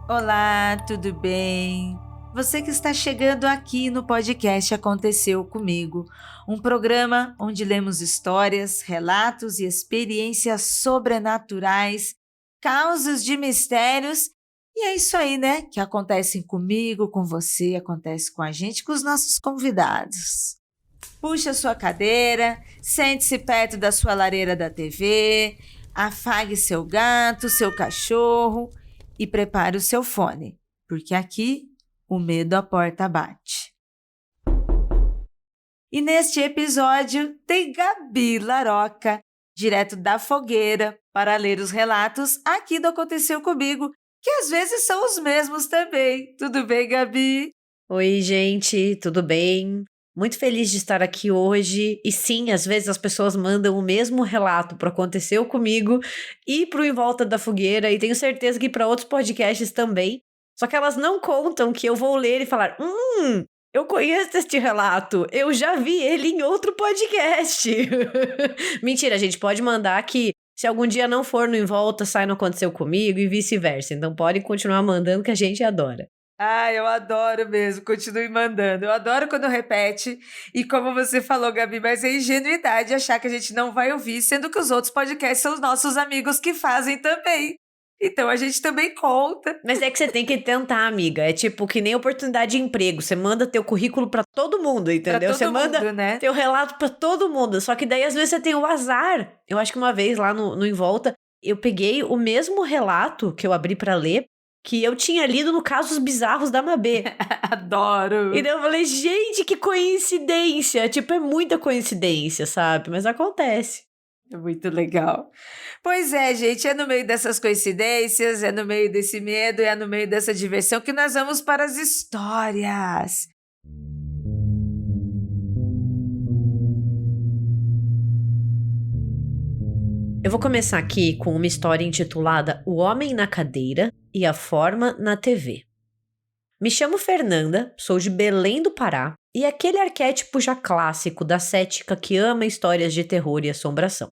Olá, tudo bem? Você que está chegando aqui no podcast Aconteceu Comigo, um programa onde lemos histórias, relatos e experiências sobrenaturais, causas de mistérios, e é isso aí, né? Que acontecem comigo, com você, acontece com a gente, com os nossos convidados. Puxa sua cadeira, sente-se perto da sua lareira da TV, afague seu gato, seu cachorro e prepare o seu fone, porque aqui o medo à porta bate. E neste episódio tem Gabi Laroca, direto da fogueira, para ler os relatos aqui do Aconteceu Comigo, que às vezes são os mesmos também. Tudo bem, Gabi? Oi, gente, tudo bem? Muito feliz de estar aqui hoje. E sim, às vezes as pessoas mandam o mesmo relato para Aconteceu Comigo e para o Em Volta da Fogueira, e tenho certeza que para outros podcasts também. Só que elas não contam que eu vou ler e falar: eu conheço este relato, eu já vi ele em outro podcast. Mentira, a gente pode mandar que se algum dia não for no Em Volta, sai no Aconteceu Comigo e vice-versa. Então podem continuar mandando que a gente adora. Ah, eu adoro mesmo, continue mandando. Eu adoro quando repete. E como você falou, Gabi, mas é ingenuidade achar que a gente não vai ouvir, sendo que os outros podcasts são os nossos amigos que fazem também. Então a gente também conta. Mas é que você tem que tentar, amiga. É tipo que nem oportunidade de emprego. Você manda teu currículo pra todo mundo, Para entendeu? Você todo manda mundo, né? teu relato pra todo mundo. Só que daí às vezes você tem o azar. Eu acho que uma vez lá no Em Volta, eu peguei o mesmo relato que eu abri pra ler, que eu tinha lido no Casos Bizarros da Mabê. Adoro. E daí eu falei, gente, que coincidência. Tipo, é muita coincidência, sabe? Mas acontece. É muito legal. Pois é, gente, é no meio dessas coincidências, é no meio desse medo, é no meio dessa diversão que nós vamos para as histórias. Eu vou começar aqui com uma história intitulada O Homem na Cadeira e a Forma na TV. Me chamo Fernanda, sou de Belém do Pará e aquele arquétipo já clássico da cética que ama histórias de terror e assombração.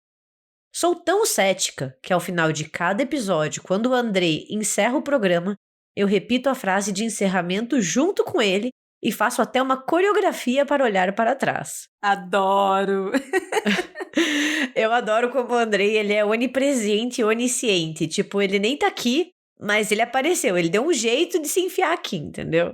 Sou tão cética que ao final de cada episódio, quando o Andrei encerra o programa, eu repito a frase de encerramento junto com ele e faço até uma coreografia para olhar para trás. Adoro. Eu adoro como o Andrei, ele é onipresente e onisciente. Tipo, ele nem tá aqui, mas ele apareceu. Ele deu um jeito de se enfiar aqui, entendeu?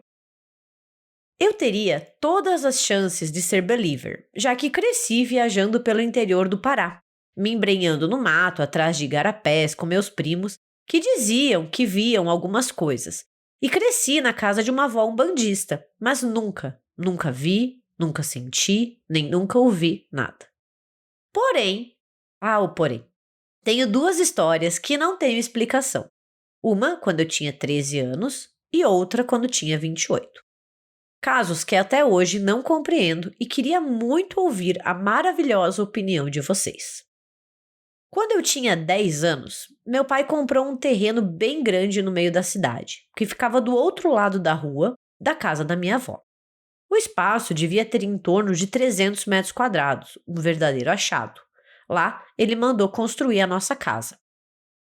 Eu teria todas as chances de ser believer, já que cresci viajando pelo interior do Pará, me embrenhando no mato atrás de igarapés com meus primos, que diziam que viam algumas coisas. E cresci na casa de uma avó umbandista, mas nunca vi, nunca senti, nem nunca ouvi nada. Porém, tenho duas histórias que não têm explicação. Uma quando eu tinha 13 anos e outra quando tinha 28. Casos que até hoje não compreendo e queria muito ouvir a maravilhosa opinião de vocês. Quando eu tinha 10 anos, meu pai comprou um terreno bem grande no meio da cidade, que ficava do outro lado da rua, da casa da minha avó. O espaço devia ter em torno de 300 metros quadrados, um verdadeiro achado. Lá, ele mandou construir a nossa casa.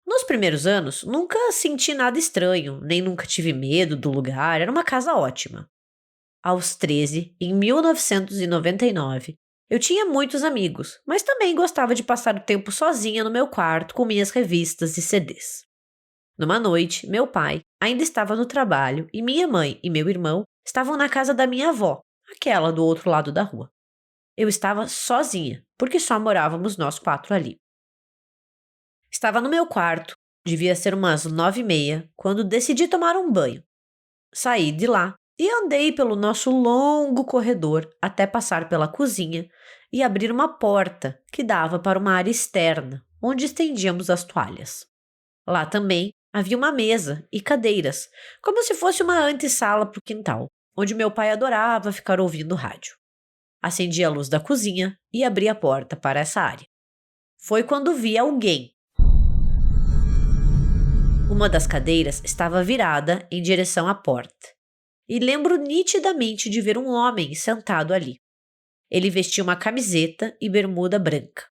Nos primeiros anos, nunca senti nada estranho, nem nunca tive medo do lugar, era uma casa ótima. Aos 13, em 1999, eu tinha muitos amigos, mas também gostava de passar o tempo sozinha no meu quarto com minhas revistas e CDs. Numa noite, meu pai ainda estava no trabalho e minha mãe e meu irmão estavam na casa da minha avó, aquela do outro lado da rua. Eu estava sozinha, porque só morávamos nós 4 ali. Estava no meu quarto, devia ser umas 9h30, quando decidi tomar um banho. Saí de lá e andei pelo nosso longo corredor até passar pela cozinha e abrir uma porta que dava para uma área externa, onde estendíamos as toalhas. Lá também havia uma mesa e cadeiras, como se fosse uma antessala para o quintal, onde meu pai adorava ficar ouvindo rádio. Acendi a luz da cozinha e abri a porta para essa área. Foi quando vi alguém. Uma das cadeiras estava virada em direção à porta. E lembro nitidamente de ver um homem sentado ali. Ele vestia uma camiseta e bermuda branca.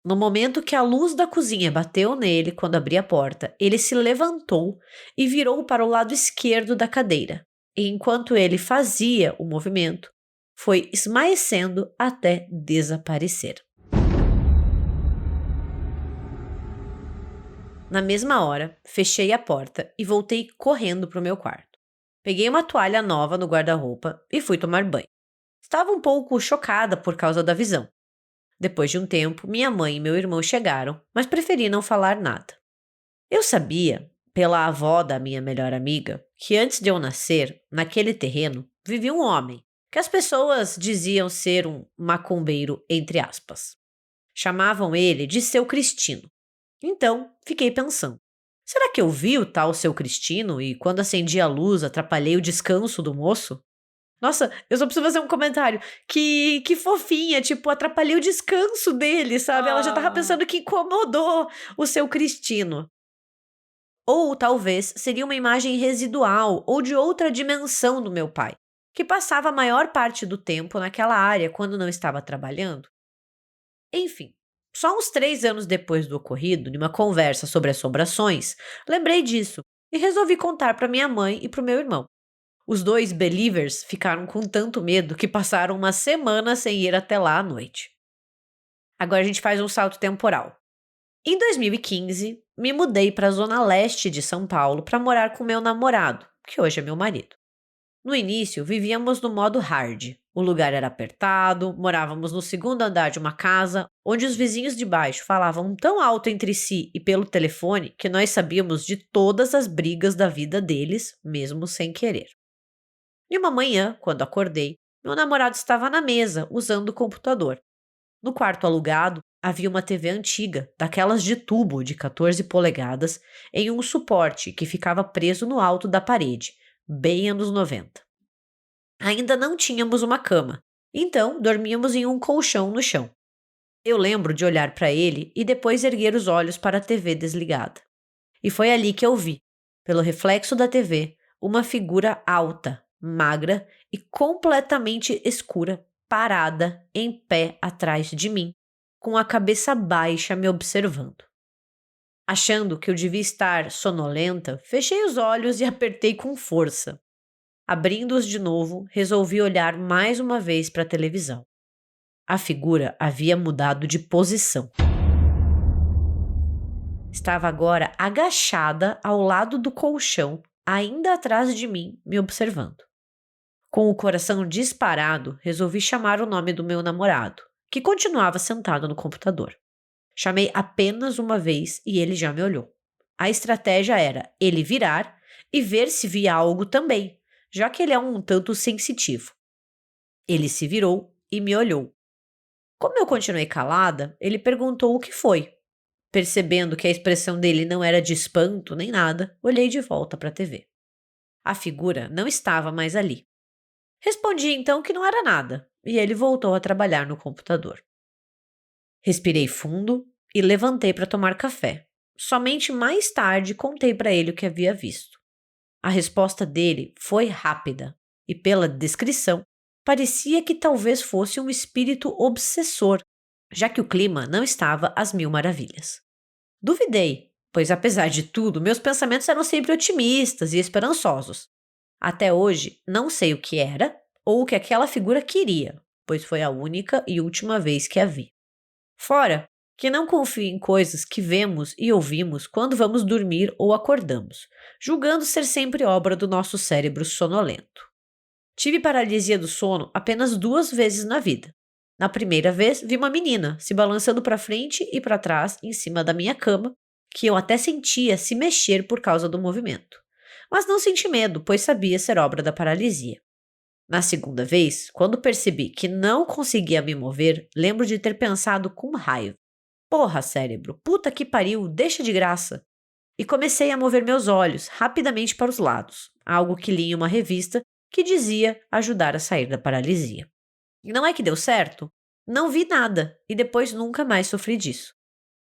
No momento que a luz da cozinha bateu nele quando abri a porta, ele se levantou e virou para o lado esquerdo da cadeira. E enquanto ele fazia o movimento, foi esmaecendo até desaparecer. Na mesma hora, fechei a porta e voltei correndo para o meu quarto. Peguei uma toalha nova no guarda-roupa e fui tomar banho. Estava um pouco chocada por causa da visão. Depois de um tempo, minha mãe e meu irmão chegaram, mas preferi não falar nada. Eu sabia, pela avó da minha melhor amiga, que antes de eu nascer, naquele terreno, vivia um homem, que as pessoas diziam ser um macumbeiro, entre aspas. Chamavam ele de Seu Cristino. Então, fiquei pensando, será que eu vi o tal Seu Cristino e quando acendi a luz atrapalhei o descanso do moço? Nossa, eu só preciso fazer um comentário. Que fofinha, tipo, atrapalhei o descanso dele, sabe? Ela já tava pensando que incomodou o Seu Cristino. Ou talvez seria uma imagem residual ou de outra dimensão do meu pai, que passava a maior parte do tempo naquela área quando não estava trabalhando. Enfim, só uns 3 anos depois do ocorrido, numa conversa sobre assombrações, lembrei disso e resolvi contar para minha mãe e para o meu irmão. Os 2 believers ficaram com tanto medo que passaram uma semana sem ir até lá à noite. Agora a gente faz um salto temporal. Em 2015, me mudei para a zona leste de São Paulo para morar com meu namorado, que hoje é meu marido. No início, vivíamos no modo hard. O lugar era apertado, morávamos no segundo andar de uma casa, onde os vizinhos de baixo falavam tão alto entre si e pelo telefone que nós sabíamos de todas as brigas da vida deles, mesmo sem querer. E uma manhã, quando acordei, meu namorado estava na mesa, usando o computador. No quarto alugado, havia uma TV antiga, daquelas de tubo de 14 polegadas, em um suporte que ficava preso no alto da parede, bem anos 90. Ainda não tínhamos uma cama, então dormíamos em um colchão no chão. Eu lembro de olhar para ele e depois erguer os olhos para a TV desligada. E foi ali que eu vi, pelo reflexo da TV, uma figura alta, magra e completamente escura, parada, em pé atrás de mim, com a cabeça baixa me observando. Achando que eu devia estar sonolenta, fechei os olhos e apertei com força. Abrindo-os de novo, resolvi olhar mais uma vez para a televisão. A figura havia mudado de posição. Estava agora agachada ao lado do colchão, ainda atrás de mim, me observando. Com o coração disparado, resolvi chamar o nome do meu namorado, que continuava sentado no computador. Chamei apenas uma vez e ele já me olhou. A estratégia era ele virar e ver se via algo também, já que ele é um tanto sensitivo. Ele se virou e me olhou. Como eu continuei calada, ele perguntou o que foi. Percebendo que a expressão dele não era de espanto nem nada, olhei de volta para a TV. A figura não estava mais ali. Respondi então que não era nada, e ele voltou a trabalhar no computador. Respirei fundo e levantei para tomar café. Somente mais tarde contei para ele o que havia visto. A resposta dele foi rápida, e pela descrição, parecia que talvez fosse um espírito obsessor, já que o clima não estava às mil maravilhas. Duvidei, pois apesar de tudo, meus pensamentos eram sempre otimistas e esperançosos. Até hoje, não sei o que era ou o que aquela figura queria, pois foi a única e última vez que a vi. Fora que não confio em coisas que vemos e ouvimos quando vamos dormir ou acordamos, julgando ser sempre obra do nosso cérebro sonolento. Tive paralisia do sono apenas 2 vezes na vida. Na primeira vez, vi uma menina se balançando para frente e para trás em cima da minha cama, que eu até sentia se mexer por causa do movimento. Mas não senti medo, pois sabia ser obra da paralisia. Na segunda vez, quando percebi que não conseguia me mover, lembro de ter pensado com raiva. Porra, cérebro, puta que pariu, deixa de graça. E comecei a mover meus olhos rapidamente para os lados, algo que li em uma revista que dizia ajudar a sair da paralisia. E não é que deu certo? Não vi nada e depois nunca mais sofri disso.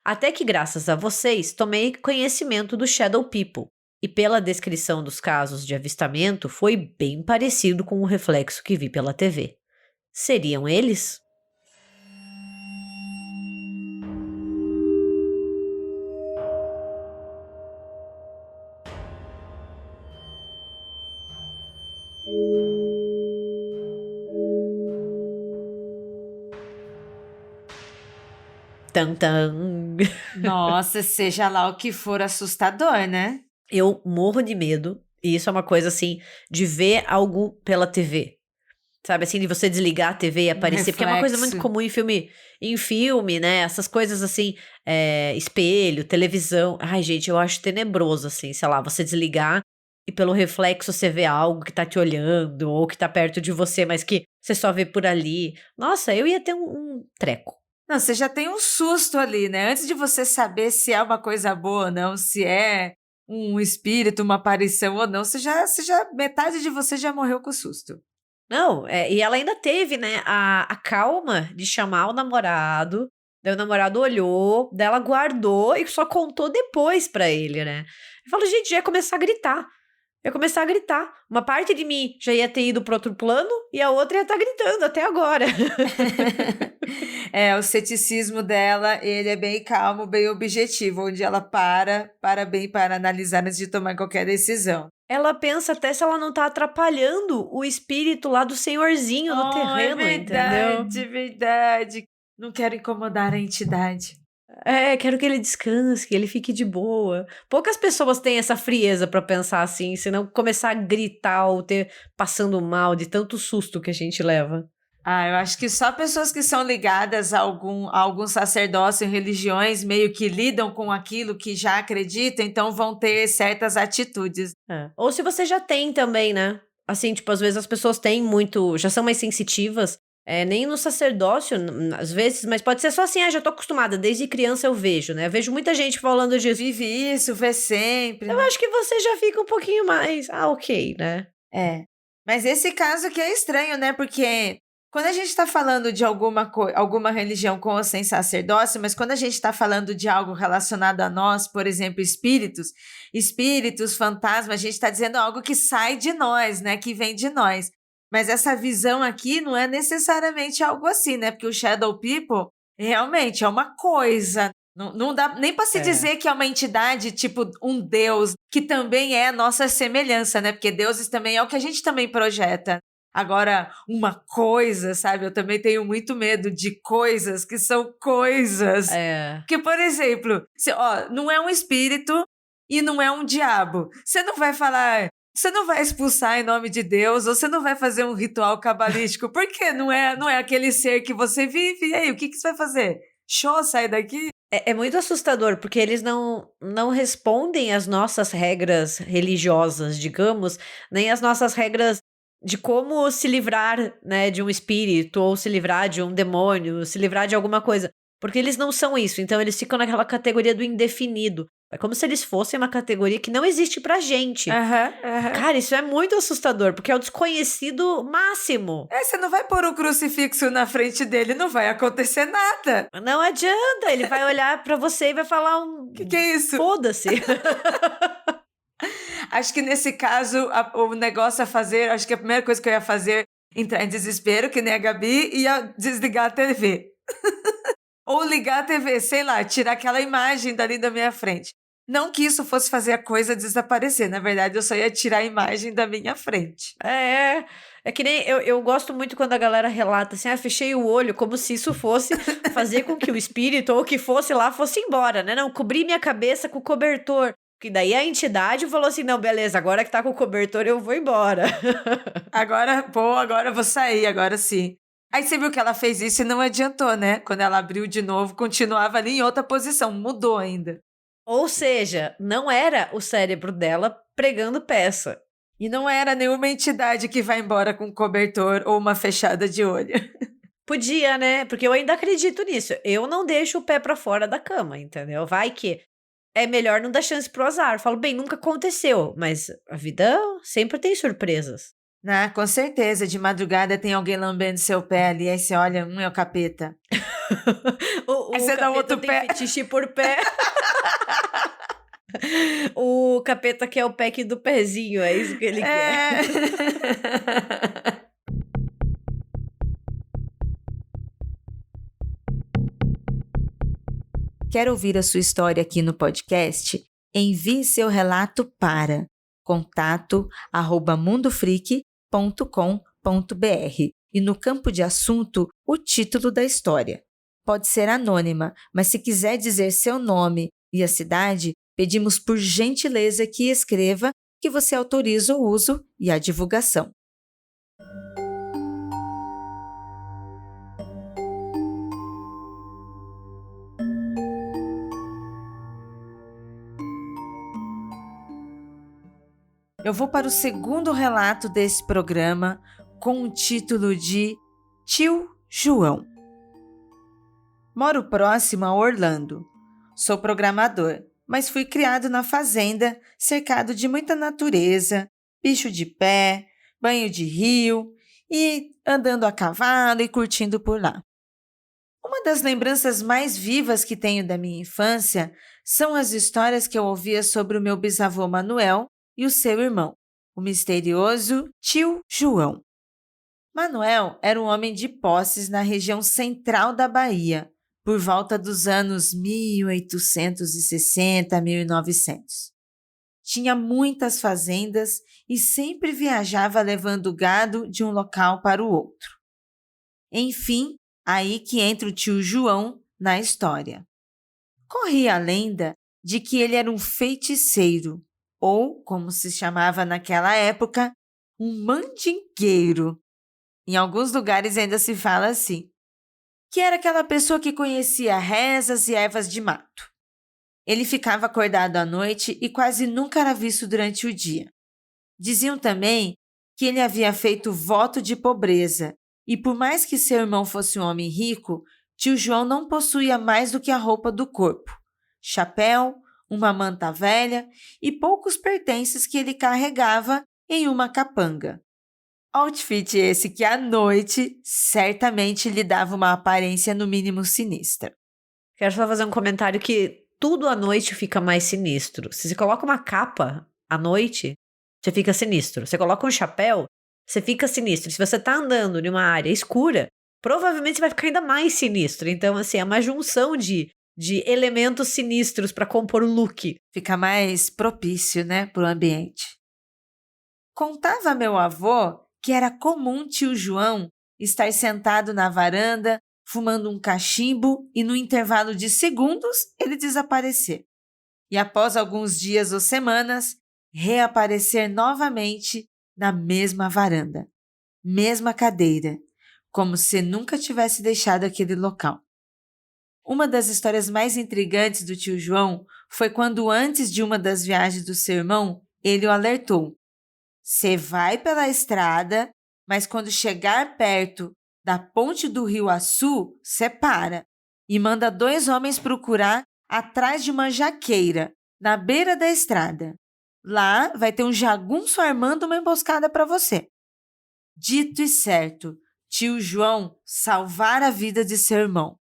Até que graças a vocês tomei conhecimento do Shadow People e pela descrição dos casos de avistamento foi bem parecido com o reflexo que vi pela TV. Seriam eles? Tan, tan. Nossa, seja lá o que for assustador, né? Eu morro de medo, e isso é uma coisa assim, de ver algo pela TV. Sabe, assim, de você desligar a TV e Um aparecer, porque é uma coisa muito reflexo. comum em filme, né? Essas coisas assim, espelho, televisão. Ai, gente, eu acho tenebroso, assim, sei lá, você desligar e pelo reflexo você vê algo que tá te olhando, ou que tá perto de você, mas que você só vê por ali. Nossa, eu ia ter um treco. Não, você já tem um susto ali, né? Antes de você saber se é uma coisa boa ou não, se é um espírito, uma aparição ou não, metade de você já morreu com susto. Não, e ela ainda teve, né, a calma de chamar o namorado, daí o namorado olhou, daí ela guardou e só contou depois pra ele, né. Eu falo: "Gente, já ia começar a gritar, ia começar a gritar. Uma parte de mim já ia ter ido para outro plano e a outra ia estar gritando até agora". É, o ceticismo dela, ele é bem calmo, bem objetivo, onde ela para bem para analisar antes de tomar qualquer decisão. Ela pensa até se ela não tá atrapalhando o espírito lá do senhorzinho no Oh, é terreno, entendeu. verdade, verdade. Não quero incomodar a entidade. É, quero que ele descanse, que ele fique de boa. Poucas pessoas têm essa frieza pra pensar assim, senão começar a gritar ou ter passando mal de tanto susto que a gente leva. Ah, eu acho que só pessoas que são ligadas a algum sacerdócio, religiões, meio que lidam com aquilo que já acreditam, então vão ter certas atitudes. É. Ou se você já tem também, né? Assim, tipo, às vezes as pessoas têm muito, já são mais sensitivas, nem no sacerdócio, às vezes, mas pode ser só assim, já tô acostumada, desde criança eu vejo, né? Eu vejo muita gente falando disso. Vive isso, vê sempre, Eu né? acho que você já fica um pouquinho mais, ok, né? É. Mas esse caso que é estranho, né? Porque quando a gente está falando de alguma religião com ou sem sacerdócio, mas quando a gente está falando de algo relacionado a nós, por exemplo, espíritos, fantasmas, a gente está dizendo algo que sai de nós, né? Que vem de nós. Mas essa visão aqui não é necessariamente algo assim, né? Porque o Shadow People realmente é uma coisa. Não dá nem para se É. dizer que é uma entidade, tipo um deus, que também é a nossa semelhança, né? Porque deuses também é o que a gente também projeta. Agora, uma coisa, sabe? Eu também tenho muito medo de coisas que são coisas. É. Que, por exemplo, não é um espírito e não é um diabo. Você não vai falar, você não vai expulsar em nome de Deus, ou você não vai fazer um ritual cabalístico, porque não é aquele ser que você vive. E aí, o que você vai fazer? Show, sai daqui? É muito assustador, porque eles não respondem às nossas regras religiosas, digamos, nem às nossas regras de como se livrar, né, de um espírito, ou se livrar de um demônio, se livrar de alguma coisa. Porque eles não são isso, então eles ficam naquela categoria do indefinido. É como se eles fossem uma categoria que não existe pra gente. Aham, aham. Cara, isso é muito assustador, porque é o desconhecido máximo. Você não vai pôr um crucifixo na frente dele, não vai acontecer nada. Não adianta, ele vai olhar pra você e vai falar Que é isso? foda-se. Acho que nesse caso, o negócio a fazer, acho que a primeira coisa que eu ia fazer, entrar em desespero, que nem a Gabi, ia desligar a TV. Ou ligar a TV, sei lá, tirar aquela imagem dali da minha frente. Não que isso fosse fazer a coisa desaparecer, na verdade eu só ia tirar a imagem da minha frente. É que nem eu gosto muito quando a galera relata assim, fechei o olho, como se isso fosse fazer com que o espírito ou o que fosse lá fosse embora, né? Não, cobri minha cabeça com o cobertor. Que daí a entidade falou assim: não, beleza, agora que tá com o cobertor eu vou embora. Agora eu vou sair, agora sim. Aí você viu que ela fez isso e não adiantou, né? Quando ela abriu de novo, continuava ali em outra posição, mudou ainda. Ou seja, não era o cérebro dela pregando peça. E não era nenhuma entidade que vai embora com cobertor ou uma fechada de olho. Podia, né? Porque eu ainda acredito nisso. Eu não deixo o pé pra fora da cama, entendeu? Vai que é melhor não dar chance pro azar. Falo, bem, nunca aconteceu, mas a vida sempre tem surpresas. Né? Com certeza, de madrugada tem alguém lambendo seu pé ali, aí você olha, é o capeta. O Aí você dá capeta outro tem pé. fetiche por pé. O capeta quer o pack do pezinho, é isso que ele quer. É. Quer ouvir a sua história aqui no podcast? Envie seu relato para contato@mundofreak.com.br e no campo de assunto, o título da história. pode ser anônima, mas se quiser dizer seu nome e a cidade, pedimos por gentileza que escreva que você autoriza o uso e a divulgação. Eu vou para o segundo relato desse programa com o título de Tio João. Moro próximo a Orlando. Sou programador, mas fui criado na fazenda, cercado de muita natureza, bicho de pé, banho de rio e andando a cavalo e curtindo por lá. Uma das lembranças mais vivas que tenho da minha infância são as histórias que eu ouvia sobre o meu bisavô Manuel e o seu irmão, o misterioso tio João. Manuel era um homem de posses na região central da Bahia, por volta dos anos 1860 a 1900. Tinha muitas fazendas e sempre viajava levando gado de um local para o outro. Enfim, aí que entra o tio João na história. Corria a lenda de que ele era um feiticeiro, ou, como se chamava naquela época, um mandingueiro. Em alguns lugares ainda se fala assim, que era aquela pessoa que conhecia rezas e ervas de mato. Ele ficava acordado à noite e quase nunca era visto durante o dia. Diziam também que ele havia feito voto de pobreza, e por mais que seu irmão fosse um homem rico, tio João não possuía mais do que a roupa do corpo, chapéu, uma manta velha e poucos pertences que ele carregava em uma capanga. Outfit esse que à noite certamente lhe dava uma aparência no mínimo sinistra. Quero só fazer um comentário que tudo à noite fica mais sinistro. Se você coloca uma capa à noite, você fica sinistro. Você coloca um chapéu, você fica sinistro. Se você tá andando em uma área escura, provavelmente você vai ficar ainda mais sinistro. Então, assim, é uma junção de elementos sinistros para compor o look. Fica mais propício, né, para o ambiente. Contava meu avô que era comum tio João estar sentado na varanda, fumando um cachimbo e no intervalo de segundos ele desaparecer. E após alguns dias ou semanas, reaparecer novamente na mesma varanda, mesma cadeira, como se nunca tivesse deixado aquele local. Uma das histórias mais intrigantes do tio João foi quando, antes de uma das viagens do seu irmão, ele o alertou. Você vai pela estrada, mas quando chegar perto da ponte do Rio Açu, você para e manda 2 homens procurar atrás de uma jaqueira, na beira da estrada. Lá vai ter um jagunço armando uma emboscada para você. Dito e certo, tio João salvara a vida de seu irmão.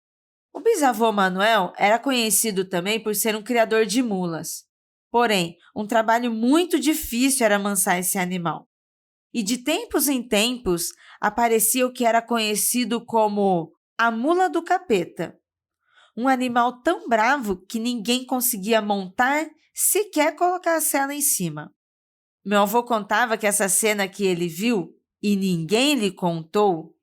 O bisavô Manuel era conhecido também por ser um criador de mulas. Porém, um trabalho muito difícil era amansar esse animal. E de tempos em tempos, aparecia o que era conhecido como a mula do capeta. Um animal tão bravo que ninguém conseguia montar, sequer colocar a sela em cima. Meu avô contava que essa cena que ele viu, e ninguém lhe contou,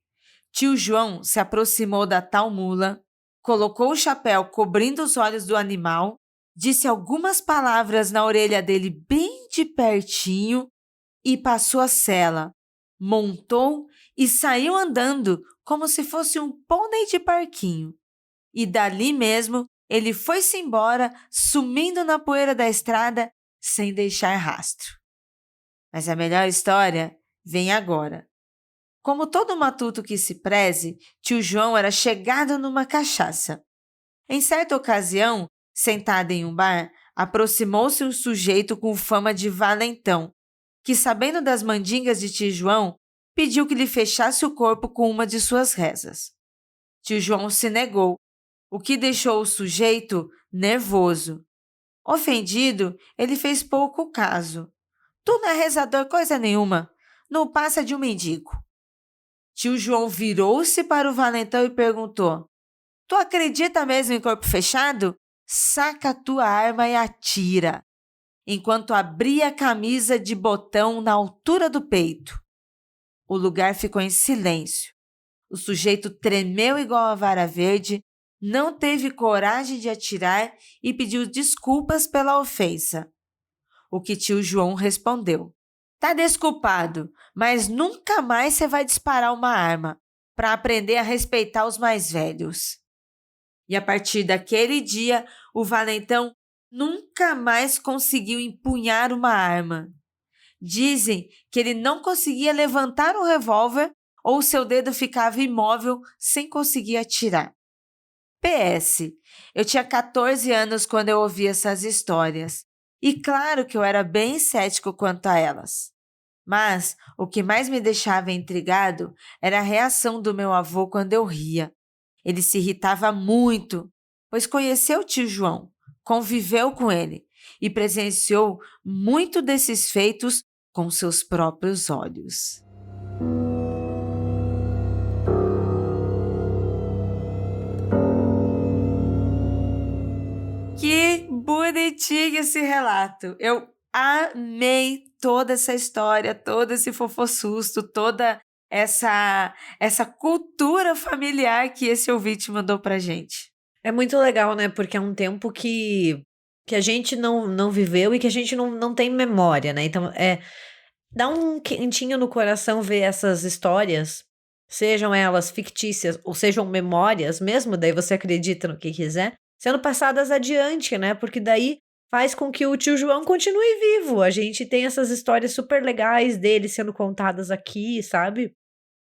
tio João se aproximou da tal mula, colocou o chapéu cobrindo os olhos do animal, disse algumas palavras na orelha dele bem de pertinho e passou a sela, montou e saiu andando como se fosse um pônei de parquinho. E dali mesmo ele foi-se embora, sumindo na poeira da estrada sem deixar rastro. Mas a melhor história vem agora. Como todo matuto que se preze, tio João era chegado numa cachaça. Em certa ocasião, sentado em um bar, aproximou-se um sujeito com fama de valentão, que, sabendo das mandingas de tio João, pediu que lhe fechasse o corpo com uma de suas rezas. Tio João se negou, o que deixou o sujeito nervoso. Ofendido, ele fez pouco caso. Tu não é rezador coisa nenhuma, não passa de um mendigo. Tio João virou-se para o valentão e perguntou: Tu acredita mesmo em corpo fechado? Saca a tua arma e atira, enquanto abria a camisa de botão na altura do peito. O lugar ficou em silêncio. O sujeito tremeu igual a vara verde, não teve coragem de atirar e pediu desculpas pela ofensa. O que tio João respondeu: "Tá desculpado, mas nunca mais você vai disparar uma arma, para aprender a respeitar os mais velhos." E a partir daquele dia, o valentão nunca mais conseguiu empunhar uma arma. Dizem que ele não conseguia levantar um revólver ou seu dedo ficava imóvel sem conseguir atirar. PS, eu tinha 14 anos quando eu ouvi essas histórias. E claro que eu era bem cético quanto a elas. Mas o que mais me deixava intrigado era a reação do meu avô quando eu ria. Ele se irritava muito, pois conheceu o tio João, conviveu com ele e presenciou muito desses feitos com seus próprios olhos. Que bonitinho esse relato! Eu amei toda essa história, todo esse fofossusto, toda essa cultura familiar que esse ouvinte mandou pra gente. É muito legal, né? Porque é um tempo que a gente não viveu e que a gente não tem memória, né? Então, dá um quentinho no coração ver essas histórias, sejam elas fictícias ou sejam memórias mesmo, daí você acredita no que quiser, sendo passadas adiante, né? Porque daí faz com que o tio João continue vivo. A gente tem essas histórias super legais dele sendo contadas aqui, sabe?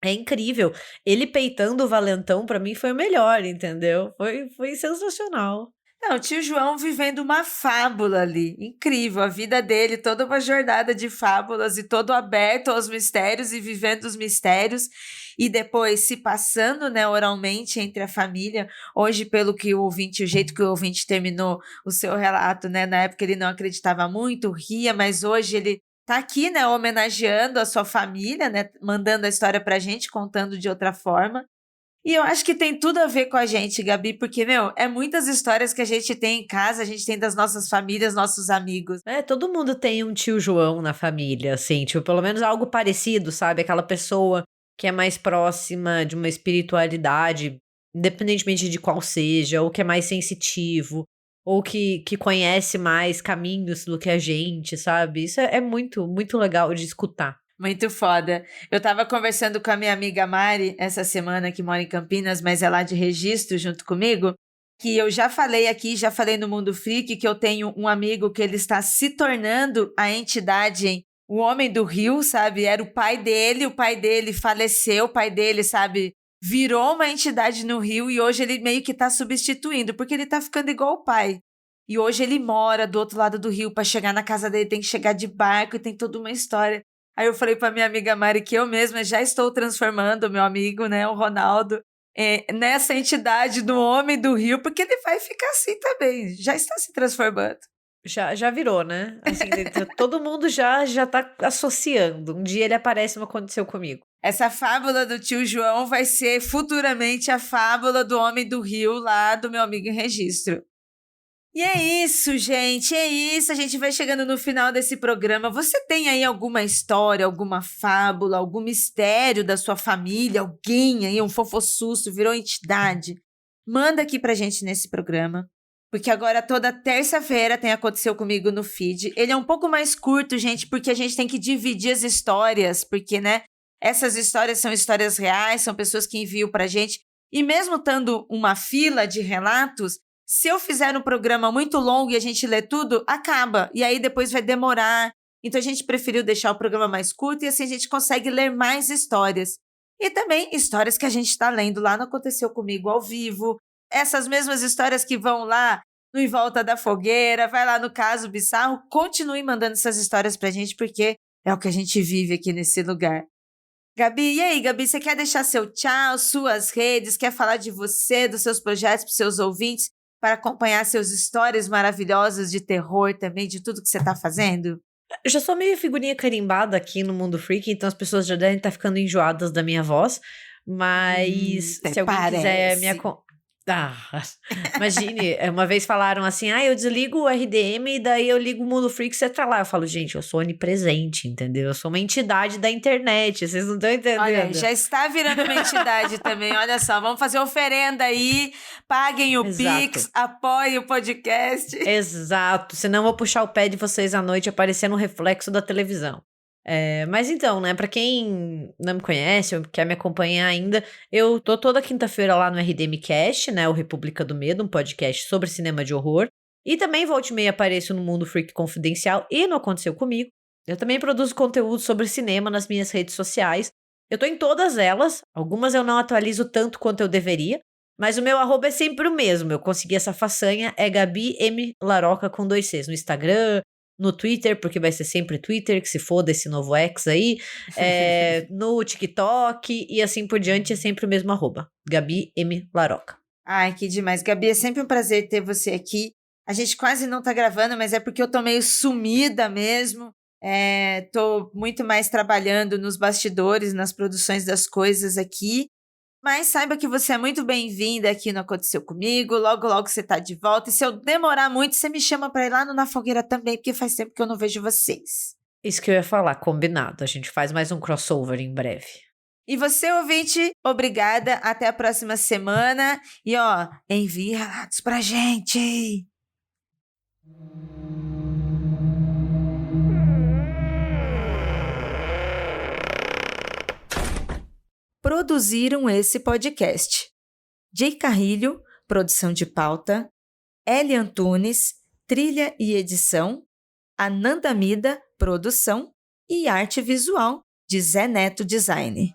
É incrível. Ele peitando o valentão pra mim foi o melhor, entendeu? Foi sensacional. Não, o tio João vivendo uma fábula ali, incrível, a vida dele, toda uma jornada de fábulas e todo aberto aos mistérios e vivendo os mistérios e depois se passando, né, oralmente entre a família. Hoje, pelo que o ouvinte, o jeito que o ouvinte terminou o seu relato, né, na época ele não acreditava muito, ria, mas hoje ele tá aqui, né, homenageando a sua família, né, mandando a história pra gente, contando de outra forma. E eu acho que tem tudo a ver com a gente, Gabi, porque, meu, é muitas histórias que a gente tem em casa, a gente tem das nossas famílias, nossos amigos. Todo mundo tem um tio João na família, assim, tipo, pelo menos algo parecido, sabe? Aquela pessoa que é mais próxima de uma espiritualidade, independentemente de qual seja, ou que é mais sensitivo, ou que conhece mais caminhos do que a gente, sabe? Isso é muito, muito legal de escutar. Muito foda. Eu tava conversando com a minha amiga Mari essa semana, que mora em Campinas, mas é lá de Registro junto comigo, que eu já falei aqui, já falei no Mundo Freak, que eu tenho um amigo que ele está se tornando a entidade, o Homem do Rio, sabe? Era o pai dele faleceu, o pai dele, sabe? Virou uma entidade no Rio e hoje ele meio que tá substituindo, porque ele tá ficando igual o pai. E hoje ele mora do outro lado do rio, para chegar na casa dele tem que chegar de barco e tem toda uma história. Aí eu falei para minha amiga Mari que eu mesma já estou transformando o meu amigo, né, o Ronaldo, nessa entidade do Homem do Rio, porque ele vai ficar assim também, já está se transformando. Já virou, né? Assim, todo mundo já tá associando. Um dia ele aparece, não aconteceu comigo. Essa fábula do tio João vai ser futuramente a fábula do Homem do Rio lá do meu amigo em Registro. E é isso, gente, é isso. A gente vai chegando no final desse programa. Você tem aí alguma história, alguma fábula, algum mistério da sua família? Alguém aí, um fofossusto, virou entidade? Manda aqui pra gente nesse programa. Porque agora toda terça-feira tem Aconteceu Comigo no feed. Ele é um pouco mais curto, gente, porque a gente tem que dividir as histórias. Porque, né, essas histórias são histórias reais, são pessoas que enviam pra gente. E mesmo estando uma fila de relatos, se eu fizer um programa muito longo e a gente lê tudo, acaba. E aí depois vai demorar. Então a gente preferiu deixar o programa mais curto e assim a gente consegue ler mais histórias. E também histórias que a gente está lendo lá no Aconteceu Comigo ao vivo. Essas mesmas histórias que vão lá no Em Volta da Fogueira, vai lá no Caso Bizarro. Continue mandando essas histórias pra gente, porque é o que a gente vive aqui nesse lugar. Gabi, e aí, Gabi, você quer deixar seu tchau, suas redes, quer falar de você, dos seus projetos para os seus ouvintes? Para acompanhar seus histórias maravilhosas de terror também, de tudo que você está fazendo? Eu já sou meio figurinha carimbada aqui no Mundo Freak, então as pessoas já devem estar ficando enjoadas da minha voz. Mas se alguém quiser Ah, imagine, uma vez falaram assim: "Ah, eu desligo o RDM e daí eu ligo o Mundo Freak, você tá lá". Eu falo: "Gente, eu sou onipresente, entendeu? Eu sou uma entidade da internet, vocês não estão Olha, entendendo". já está virando uma entidade também. Olha só, vamos fazer oferenda aí, paguem o Exato, Pix, apoiem o podcast. exato, senão eu vou puxar o pé de vocês à noite aparecendo um reflexo da televisão. Mas então, né, pra quem não me conhece ou quer me acompanhar ainda, eu tô toda quinta-feira lá no RDM Cast, né, o República do Medo, um podcast sobre cinema de horror, e também volta e meia apareço no Mundo Freak Confidencial e no Aconteceu Comigo. Eu também produzo conteúdo sobre cinema nas minhas redes sociais. Eu tô em todas elas, algumas eu não atualizo tanto quanto eu deveria, mas o meu arroba é sempre o mesmo, eu consegui essa façanha, é Gabi M. Laroca com 2 Cs, no Instagram, no Twitter, porque vai ser sempre Twitter, que se foda esse novo X aí, no TikTok e assim por diante, é sempre o mesmo arroba, Gabi M. Laroca. Ai, que demais. Gabi, é sempre um prazer ter você aqui. A gente quase não tá gravando, mas é porque eu tô meio sumida mesmo. Tô muito mais trabalhando nos bastidores, nas produções das coisas aqui. Mas saiba que você é muito bem-vinda aqui no Aconteceu Comigo. Logo, logo você tá de volta. E se eu demorar muito, você me chama pra ir lá no Na Fogueira também, porque faz tempo que eu não vejo vocês. Isso que eu ia falar, combinado, a gente faz mais um crossover em breve. E você, ouvinte, obrigada. Até a próxima semana. E ó, envie relatos pra gente. Produziram esse podcast: Jay Carrilho, produção de pauta; Eli Antunes, trilha e edição; Ananda Mida, produção e arte visual de Zé Neto Design.